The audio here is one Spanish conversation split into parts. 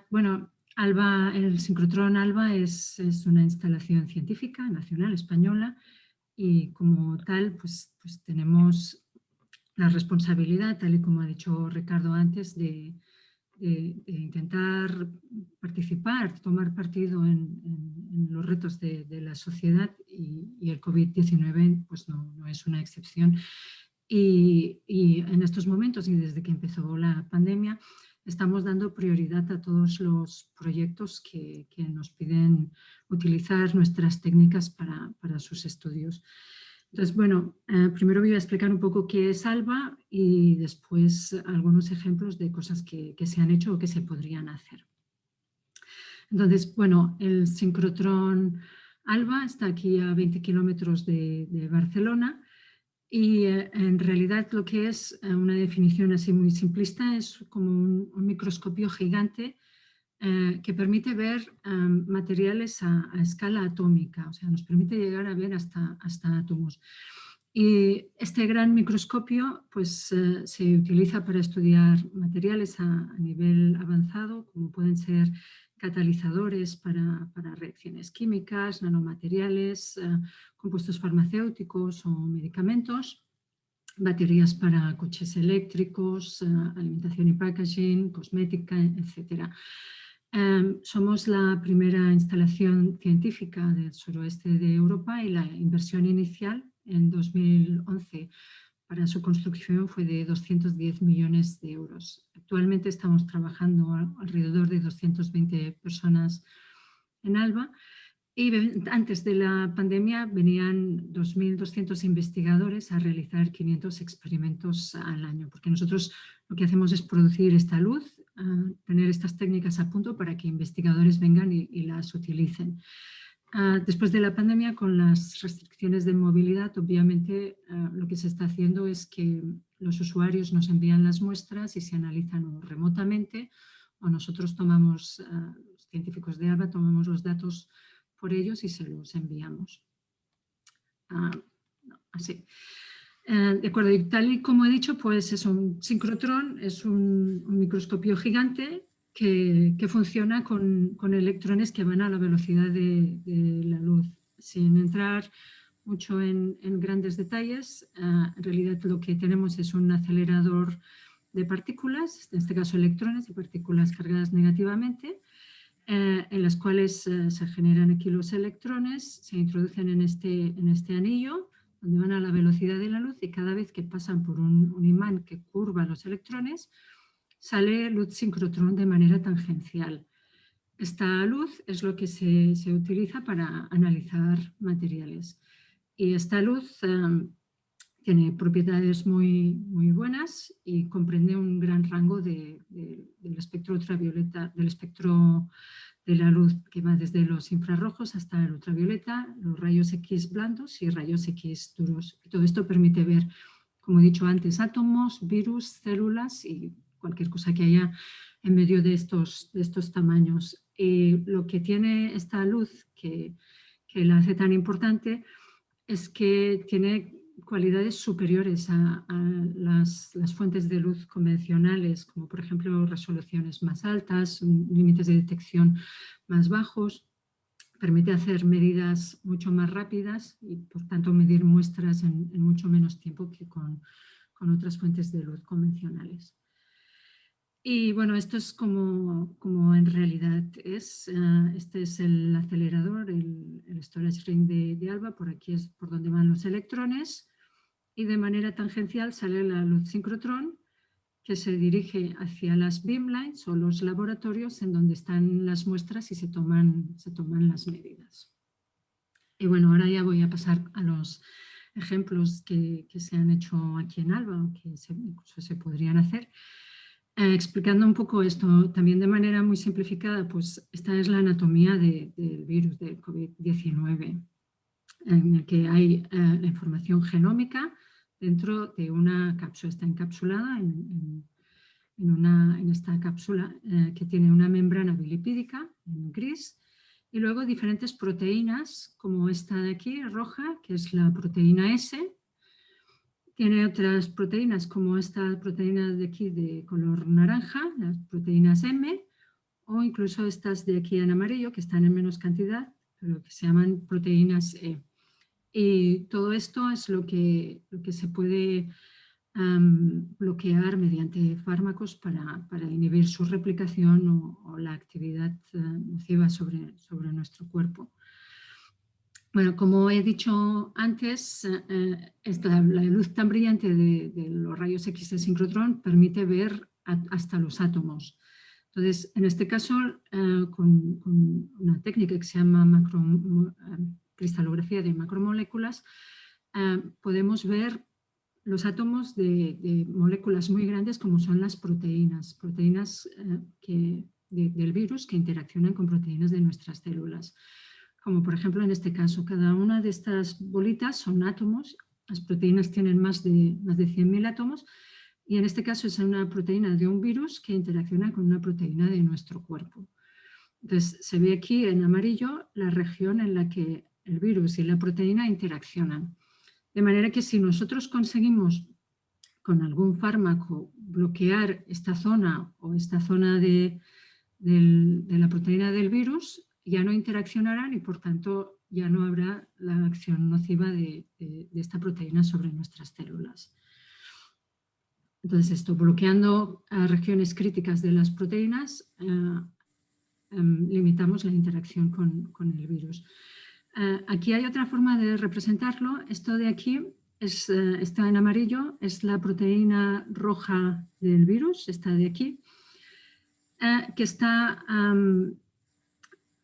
Bueno, el sincrotrón ALBA es una instalación científica nacional española y como tal pues tenemos la responsabilidad, tal y como ha dicho Ricardo antes, de intentar participar, tomar partido en los retos de la sociedad y el COVID-19 pues no es una excepción. Y en estos momentos y desde que empezó la pandemia estamos dando prioridad a todos los proyectos que nos piden utilizar nuestras técnicas para sus estudios. Entonces, bueno, primero voy a explicar un poco qué es ALBA y después algunos ejemplos de cosas que se han hecho o que se podrían hacer. Entonces, bueno, el sincrotrón ALBA está aquí a 20 kilómetros de Barcelona y en realidad lo que es una definición así muy simplista es como un microscopio gigante que permite ver materiales a escala atómica, o sea, nos permite llegar a ver hasta átomos. Y este gran microscopio pues, se utiliza para estudiar materiales a nivel avanzado, como pueden ser catalizadores para reacciones químicas, nanomateriales, compuestos farmacéuticos o medicamentos, baterías para coches eléctricos, alimentación y packaging, cosmética, etc. Somos la primera instalación científica del suroeste de Europa y la inversión inicial en 2011 para su construcción fue de 210 millones de euros. Actualmente estamos trabajando alrededor de 220 personas en ALBA y antes de la pandemia venían 2.200 investigadores a realizar 500 experimentos al año, porque nosotros lo que hacemos es producir esta luz, tener estas técnicas a punto para que investigadores vengan y las utilicen. Después de la pandemia, con las restricciones de movilidad, obviamente lo que se está haciendo es que los usuarios nos envían las muestras y se analizan o remotamente o nosotros tomamos, los científicos de ALBA tomamos los datos por ellos y se los enviamos. Así. De acuerdo, y tal y como he dicho, pues es un sincrotrón, es un microscopio gigante que funciona con electrones que van a la velocidad de la luz. Sin entrar mucho en grandes detalles, en realidad lo que tenemos es un acelerador de partículas, en este caso electrones y partículas cargadas negativamente, en las cuales se generan aquí los electrones, se introducen en este anillo, donde van a la velocidad de la luz y cada vez que pasan por un imán que curva los electrones, sale luz sincrotrón de manera tangencial. Esta luz es lo que se utiliza para analizar materiales. Y esta luz tiene propiedades muy buenas y comprende un gran rango del espectro ultravioleta, del espectro de la luz que va desde los infrarrojos hasta el ultravioleta, los rayos X blandos y rayos X duros. Y todo esto permite ver, como he dicho antes, átomos, virus, células y cualquier cosa que haya en medio de estos tamaños. Y lo que tiene esta luz que la hace tan importante es que tiene cualidades superiores a las fuentes de luz convencionales, como por ejemplo resoluciones más altas, límites de detección más bajos, permite hacer medidas mucho más rápidas y por tanto medir muestras en mucho menos tiempo que con otras fuentes de luz convencionales. Y bueno, esto es como en realidad es. Este es el acelerador, el storage ring de ALBA, por aquí es por donde van los electrones y de manera tangencial sale la luz sincrotrón que se dirige hacia las beamlines o los laboratorios en donde están las muestras y se toman las medidas. Y bueno, ahora ya voy a pasar a los ejemplos que se han hecho aquí en ALBA o que incluso se podrían hacer. Explicando un poco esto también de manera muy simplificada, pues esta es la anatomía del virus del COVID-19, en el que hay la información genómica dentro de una cápsula. Está encapsulada en esta cápsula que tiene una membrana bilipídica en gris y luego diferentes proteínas como esta de aquí, roja, que es la proteína S. Tiene otras proteínas como esta proteína de aquí de color naranja, las proteínas M, o incluso estas de aquí en amarillo, que están en menos cantidad, pero que se llaman proteínas E. Y todo esto es lo que se puede bloquear mediante fármacos para inhibir su replicación o la actividad nociva sobre nuestro cuerpo. Bueno, como he dicho antes, la luz tan brillante de los rayos X de sincrotrón permite ver hasta los átomos. Entonces, en este caso, con una técnica que se llama cristalografía de macromoléculas, podemos ver los átomos de moléculas muy grandes como son las proteínas del virus que interaccionan con proteínas de nuestras células. Como por ejemplo en este caso, cada una de estas bolitas son átomos, las proteínas tienen más de 100.000 átomos y en este caso es una proteína de un virus que interacciona con una proteína de nuestro cuerpo. Entonces se ve aquí en amarillo la región en la que el virus y la proteína interaccionan. De manera que si nosotros conseguimos con algún fármaco bloquear esta zona o esta zona de la proteína del virus, ya no interaccionarán y por tanto ya no habrá la acción nociva de esta proteína sobre nuestras células. Entonces esto, bloqueando regiones críticas de las proteínas, limitamos la interacción con el virus. Aquí hay otra forma de representarlo. Esto de aquí está en amarillo, es la proteína roja del virus, esta de aquí, que está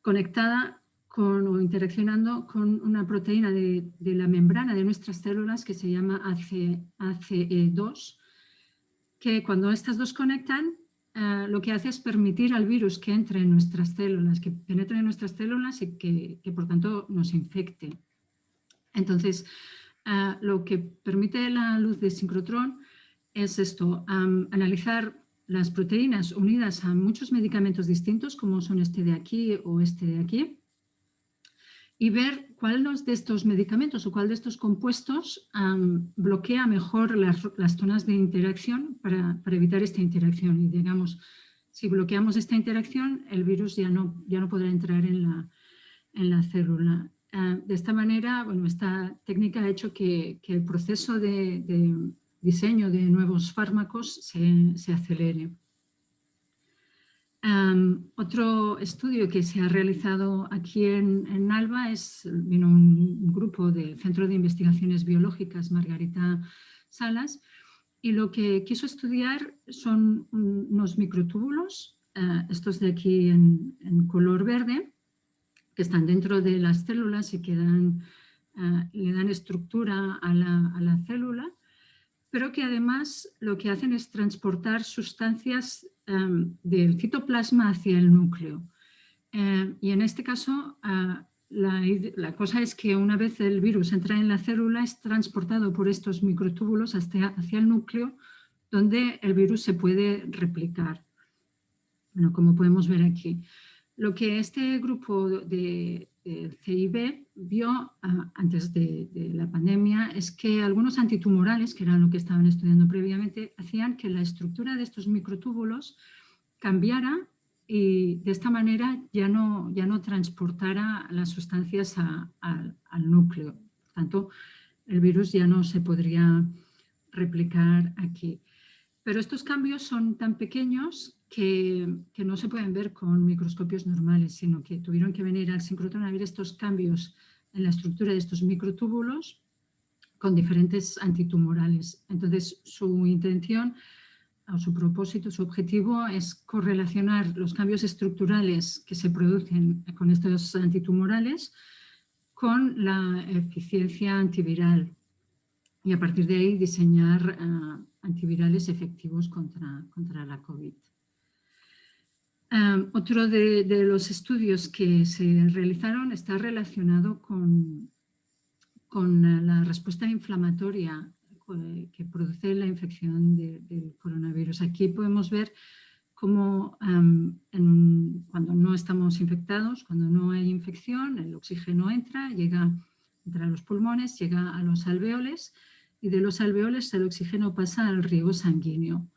conectada o interaccionando con una proteína de la membrana de nuestras células que se llama ACE2, que cuando estas dos conectan, lo que hace es permitir al virus que entre en nuestras células, que penetre en nuestras células y que por tanto nos infecte. Entonces, lo que permite la luz de sincrotrón es esto, analizar las proteínas unidas a muchos medicamentos distintos, como son este de aquí o este de aquí, y ver cuál de estos medicamentos o cuál de estos compuestos bloquea mejor las zonas de interacción para evitar esta interacción. Y digamos, si bloqueamos esta interacción, el virus ya no podrá entrar en la célula. De esta manera, bueno, esta técnica ha hecho que el proceso de diseño de nuevos fármacos se acelere. Otro estudio que se ha realizado aquí en Alba vino un grupo del Centro de Investigaciones Biológicas Margarita Salas y lo que quiso estudiar son unos microtúbulos, estos de aquí en color verde, que están dentro de las células y que le dan estructura a la célula, pero que además lo que hacen es transportar sustancias del citoplasma hacia el núcleo. Y en este caso, la cosa es que una vez el virus entra en la célula, es transportado por estos microtúbulos hacia el núcleo, donde el virus se puede replicar. Bueno, como podemos ver aquí. Lo que este grupo de CIB vio antes de la pandemia es que algunos antitumorales, que eran lo que estaban estudiando previamente, hacían que la estructura de estos microtúbulos cambiara y de esta manera ya no transportara las sustancias al núcleo. Por tanto, el virus ya no se podría replicar aquí. Pero estos cambios son tan pequeños que no se pueden ver con microscopios normales, sino que tuvieron que venir al sincrotrón a ver estos cambios en la estructura de estos microtúbulos con diferentes antitumorales. Entonces, su intención o su propósito, su objetivo es correlacionar los cambios estructurales que se producen con estos antitumorales con la eficiencia antiviral y a partir de ahí diseñar antivirales efectivos contra la COVID. Otro de los estudios que se realizaron está relacionado con la respuesta inflamatoria que produce la infección del coronavirus. Aquí podemos ver cómo cuando no estamos infectados, cuando no hay infección, el oxígeno entra a los pulmones, llega a los alveoles y de los alveoles el oxígeno pasa al riego sanguíneo.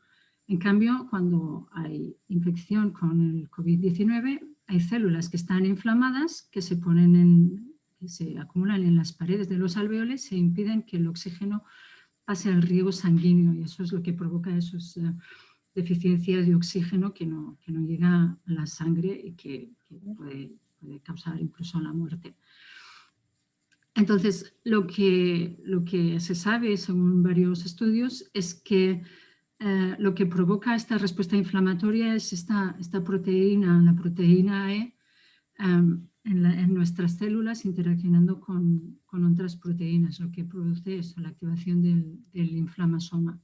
En cambio, cuando hay infección con el COVID-19, hay células que están inflamadas, que se acumulan en las paredes de los alveoles e impiden que el oxígeno pase al riego sanguíneo, y eso es lo que provoca esas deficiencias de oxígeno que no llega a la sangre y que puede causar incluso la muerte. Entonces, lo que se sabe, según varios estudios, es que lo que provoca esta respuesta inflamatoria es esta proteína, la proteína E, en nuestras células interaccionando con otras proteínas, lo que produce eso, la activación del inflamasoma.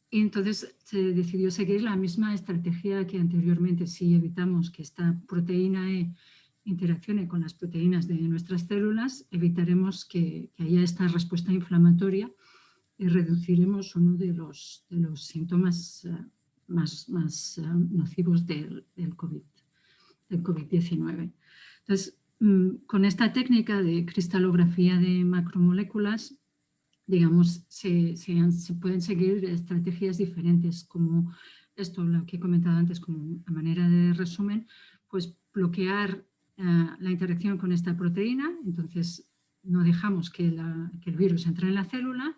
Y entonces se decidió seguir la misma estrategia que anteriormente. Si evitamos que esta proteína E interaccione con las proteínas de nuestras células, evitaremos que haya esta respuesta inflamatoria y reduciremos uno de los síntomas más nocivos del COVID-19. Entonces, con esta técnica de cristalografía de macromoléculas, digamos, se pueden seguir estrategias diferentes, como esto, lo que he comentado antes, como a manera de resumen, pues bloquear la interacción con esta proteína, entonces no dejamos que el virus entre en la célula,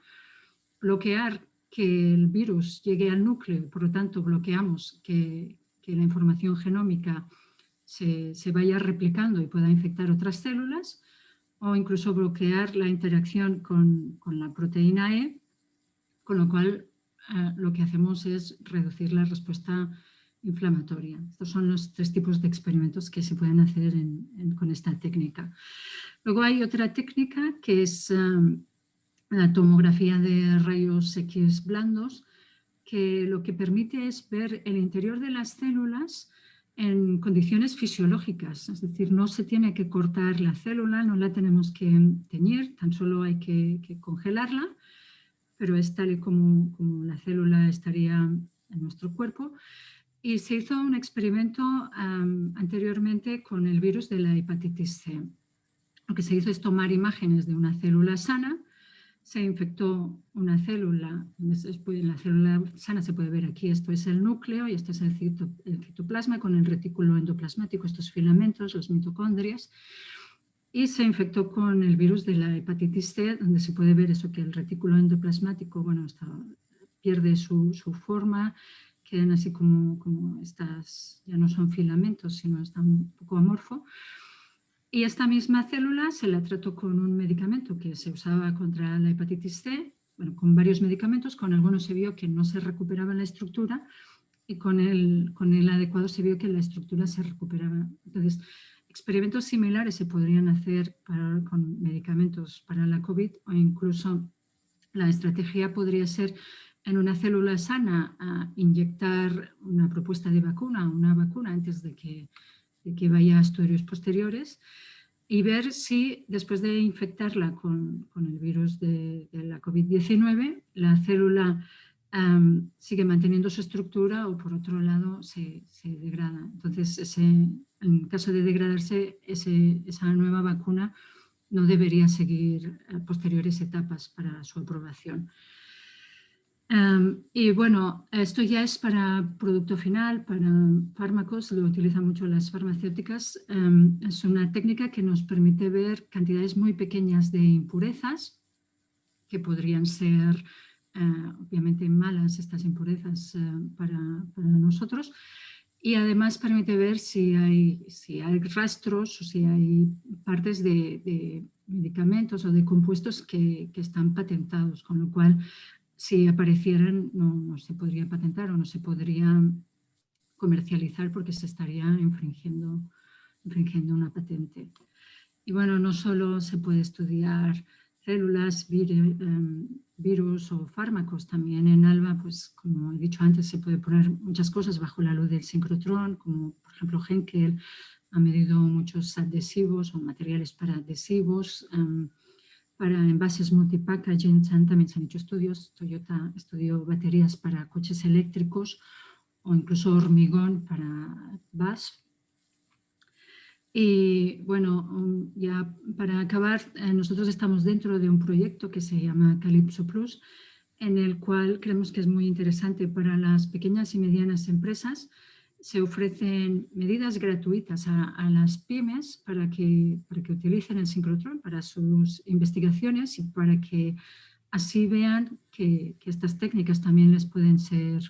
bloquear que el virus llegue al núcleo, por lo tanto bloqueamos que la información genómica se vaya replicando y pueda infectar otras células, o incluso bloquear la interacción con la proteína E, con lo cual lo que hacemos es reducir la respuesta inflamatoria. Estos son los 3 tipos de experimentos que se pueden hacer con esta técnica. Luego hay otra técnica que es la tomografía de rayos X blandos, que lo que permite es ver el interior de las células en condiciones fisiológicas, es decir, no se tiene que cortar la célula, no la tenemos que teñir, tan solo hay que congelarla, pero es tal y como la célula estaría en nuestro cuerpo. Y se hizo un experimento anteriormente con el virus de la hepatitis C. Lo que se hizo es tomar imágenes de una célula sana, se infectó una célula, en la célula sana se puede ver aquí, esto es el núcleo y esto es el citoplasma con el retículo endoplasmático, estos filamentos, los mitocondrias, y se infectó con el virus de la hepatitis C, donde se puede ver eso, que el retículo endoplasmático, bueno, pierde su forma, quedan así como estas, ya no son filamentos, sino están un poco amorfo. Y esta misma célula se la trató con un medicamento que se usaba contra la hepatitis C, bueno, con varios medicamentos, con algunos se vio que no se recuperaba la estructura y con el adecuado se vio que la estructura se recuperaba. Entonces, experimentos similares se podrían hacer con medicamentos para la COVID, o incluso la estrategia podría ser en una célula sana inyectar una propuesta de vacuna, una vacuna antes de que vaya a estudios posteriores, y ver si después de infectarla con el virus de la COVID-19, la célula sigue manteniendo su estructura o por otro lado se degrada. Entonces, en caso de degradarse, esa nueva vacuna no debería seguir posteriores etapas para su aprobación. Y bueno, esto ya es para producto final, para fármacos, lo utilizan mucho las farmacéuticas. Es una técnica que nos permite ver cantidades muy pequeñas de impurezas, que podrían ser obviamente malas estas impurezas para nosotros, y además permite ver si hay rastros o si hay partes de medicamentos o de compuestos que están patentados, con lo cual si aparecieran no se podría patentar o no se podría comercializar porque se estaría infringiendo una patente. Y bueno, no solo se puede estudiar células, virus o fármacos, también en ALBA, pues como he dicho antes, se puede poner muchas cosas bajo la luz del sincrotrón, como por ejemplo Henkel ha medido muchos adhesivos o materiales para adhesivos. Para envases multipackaging también se han hecho estudios. Toyota estudió baterías para coches eléctricos o incluso hormigón para BAS. Y bueno, ya para acabar, nosotros estamos dentro de un proyecto que se llama Calypso Plus, en el cual creemos que es muy interesante para las pequeñas y medianas empresas. Se ofrecen medidas gratuitas a las pymes para que utilicen el sincrotrón para sus investigaciones y para que así vean que estas técnicas también les pueden ser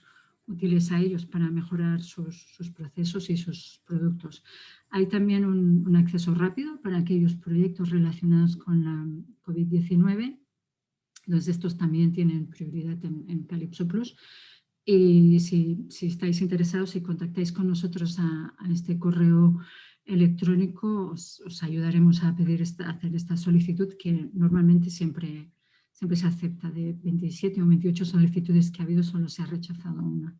útiles a ellos para mejorar sus procesos y sus productos. Hay también un acceso rápido para aquellos proyectos relacionados con la COVID-19. Entonces, estos también tienen prioridad en Calypso Plus. Y si estáis interesados, si contactáis con nosotros a este correo electrónico, os ayudaremos a hacer esta solicitud, que normalmente siempre se acepta. De 27 o 28 solicitudes que ha habido, solo se ha rechazado una.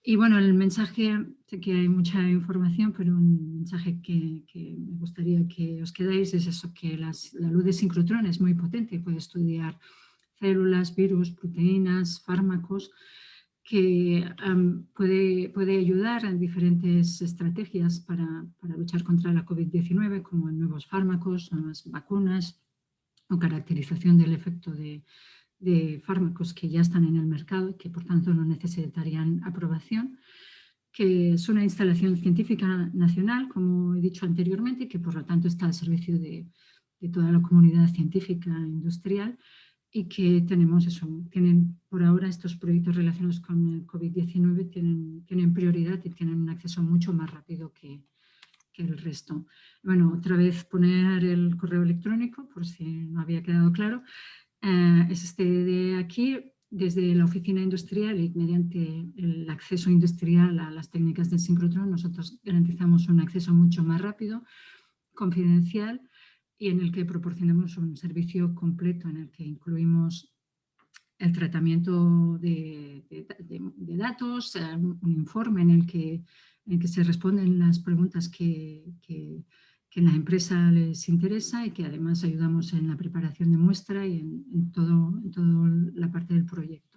Y bueno, el mensaje, sé que hay mucha información, pero un mensaje que me gustaría que os quedáis es eso, que la luz de sincrotrón es muy potente, puede estudiar células, virus, proteínas, fármacos, que puede ayudar en diferentes estrategias para luchar contra la COVID-19, como en nuevos fármacos, nuevas vacunas o caracterización del efecto de fármacos que ya están en el mercado y que por tanto no necesitarían aprobación, que es una instalación científica nacional, como he dicho anteriormente, que por lo tanto está al servicio de toda la comunidad científica e industrial, y que tienen por ahora estos proyectos relacionados con el COVID-19 tienen prioridad y tienen un acceso mucho más rápido que el resto. Bueno, otra vez poner el correo electrónico, por si no había quedado claro. Es este de aquí, desde la oficina industrial y mediante el acceso industrial a las técnicas del sincrotrón, nosotros garantizamos un acceso mucho más rápido, confidencial, y en el que proporcionamos un servicio completo en el que incluimos el tratamiento de datos, un informe en el que se responden las preguntas que la empresa les interesa, y que además ayudamos en la preparación de muestra y en toda la parte del proyecto.